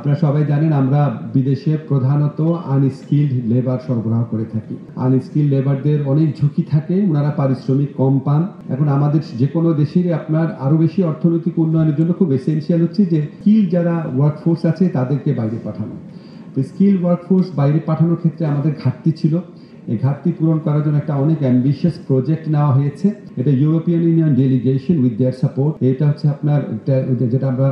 আপনারা সবাই জানেন আমরা বিদেশে প্রধানত আনস্কিল্ড লেবার সরবরাহ করে থাকি। আনস্কিল্ড লেবারদের অনেক ঝুঁকি থাকে, ওনারা পারিশ্রমিক কম পান। এখন আমাদের যে কোনো দেশেরই আপনার আরো বেশি অর্থনৈতিক উন্নয়নের জন্য খুব এসেনশিয়াল হচ্ছে যে স্কিল যারা ওয়ার্কফোর্স আছে তাদেরকে বাইরে পাঠানো। স্কিল ওয়ার্কফোর্স বাইরে পাঠানোর ক্ষেত্রে আমাদের ঘাটতি ছিল। এই ঘাটতি পূরণ করার জন্য একটা অনেক অ্যাম্বিশিয়াস প্রজেক্ট নেওয়া হয়েছে। এটা European union delegation with their support. এটা হচ্ছে আপনার যেটা আমরা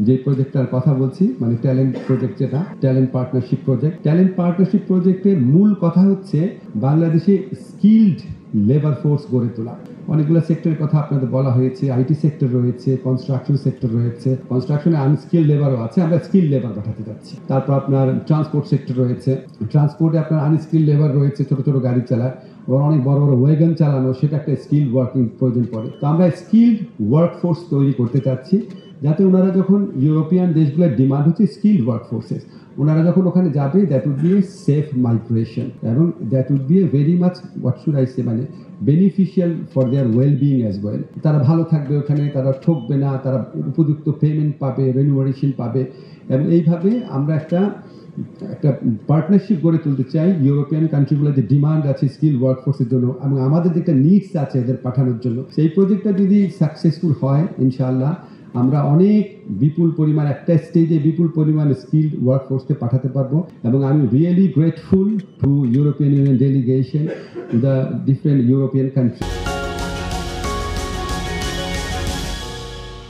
যে প্রজেক্টটার কথা বলছি, মানে ট্যালেন্ট প্রজেক্ট, যেটা talent partnership project. Talent partnership প্রজেক্টের মূল কথা হচ্ছে বাংলাদেশে স্কিলড লেবার ফোর্স গড়ে তোলা। অনেকগুলো সেক্টরের কথা আপনাদের বলা হয়েছে, আইটি সেক্টর রয়েছে, কনস্ট্রাকশন সেক্টর রয়েছে, কনস্ট্রাকশনে আনস্কিল লেবারও আছে, আমরা স্কিল লেবার পাঠাতে যাচ্ছি। তারপর আপনার ট্রান্সপোর্ট সেক্টর রয়েছে, ট্রান্সপোর্টে আপনার আনস্কিল লেবার রয়েছে, ছোট ছোট গাড়ি চালায়, অনেক বড় বড় ওয়েগন চালানো, সেটা একটা স্কিল ওয়ার্কিং প্রয়োজন পড়ে। তো আমরা স্কিল ওয়ার্কফোর্স তৈরি করতে চাচ্ছি, যাতে ওনারা যখন ইউরোপিয়ান দেশগুলোর ডিমান্ড হচ্ছে স্কিল ওয়ার্কফোর্সেস, ওনারা যখন ওখানে যাবে that would be a safe migration, এবং that would be a very much what should I say, মানে beneficial for their well being as well. তারা ভালো থাকবে ওখানে, তারা ঠকবে না, তারা উপযুক্ত পেমেন্ট পাবে, রেনুয়ারেশন পাবে। এবং এইভাবে আমরা একটা পার্টনারশিপ গড়ে তুলতে চাই ইউরোপিয়ান কান্ট্রিগুলোর যে ডিমান্ড আছে স্কিল ওয়ার্কফোর্সের জন্য, এবং আমাদের যে একটা নিডস আছে এদের পাঠানোর জন্য। সেই প্রজেক্টটা যদি সাকসেসফুল হয় ইনশাআল্লাহ আমরা অনেক বিপুল পরিমাণ, একটা স্টেজে বিপুল পরিমাণ স্কিল ওয়ার্কফোর্সকে পাঠাতে পারবো। এবং আমি really grateful to European union delegation, to the different European country.